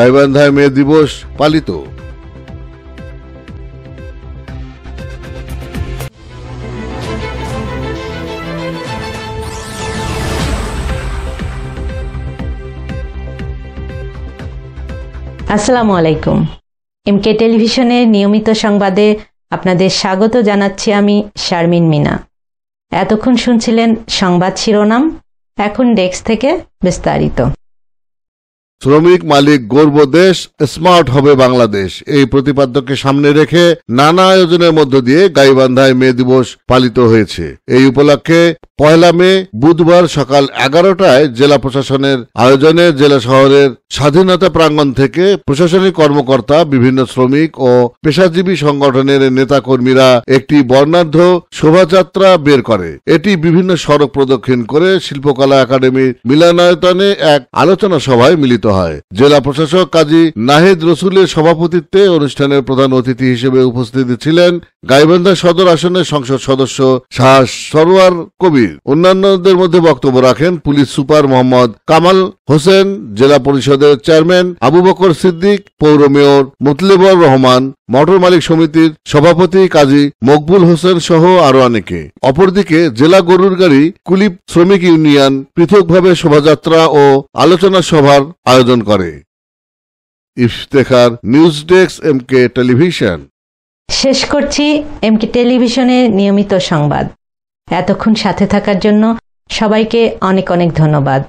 গাইবান্ধায় মে দিবস পালিত। আসসালামু আলাইকুম। এমকে টেলিভিশনের নিয়মিত সংবাদে আপনাদের স্বাগত জানাচ্ছি আমি শারমিন মিনা। এতক্ষণ শুনছিলেন সংবাদ শিরোনাম, এখন ডেস্ক থেকে বিস্তারিত। শ্রমিক মালিক গর্ব দেশ, স্মার্ট হবে বাংলাদেশ, এই প্রতিপাদ্যকে সামনে রেখে নানা আয়োজনের মধ্য দিয়ে গাইবান্ধায় মে দিবস পালিত হয়েছে। এই উপলক্ষে 1 মে বুধবার সকাল 11টায় জেলা প্রশাসনের আয়োজনে জেলা শহরের স্বাধীনতা প্রাঙ্গণ থেকে প্রশাসনিক কর্মকর্তা, বিভিন্ন শ্রমিক ও পেশাজীবী সংগঠনের নেতাকর্মীরা একটি বর্ণাঢ্য শোভাযাত্রা বের করে। এটি বিভিন্ন সড়ক প্রদক্ষিণ করে শিল্পকলা একাডেমির মিলনায়তনে এক আলোচনা সভায় মিলিত হয়। জেলা প্রশাসক কাজী নাহিদ রসুলের সভাপতিত্বে অনুষ্ঠানের প্রধান অতিথি হিসেবে উপস্থিত ছিলেন গাইবান্ধা সদর আসনের সংসদ সদস্য শাহ সরওয়ার কবির। অন্যান্যদের মধ্যে বক্তব্য রাখেন পুলিশ সুপার মোহাম্মদ কামাল হোসেন, জেলা পরিষদের চেয়ারম্যান আবু বকর সিদ্দিক, পৌর মেয়র মুতলেবর রহমান, মোটর মালিক সমিতির সভাপতি কাজী মকবুল হোসেন সহ আরো অনেকে। অপরদিকে জেলা গরুর গাড়ি কুলিপ শ্রমিক ইউনিয়ন পৃথকভাবে শোভাযাত্রা ও আলোচনা সভার আয়োজন করে। Iftekhar, news desk, MK television. শেষ করছি এমকে টেলিভিশনের নিয়মিত সংবাদ। এতক্ষণ সাথে থাকার জন্য সবাইকে অনেক অনেক ধন্যবাদ।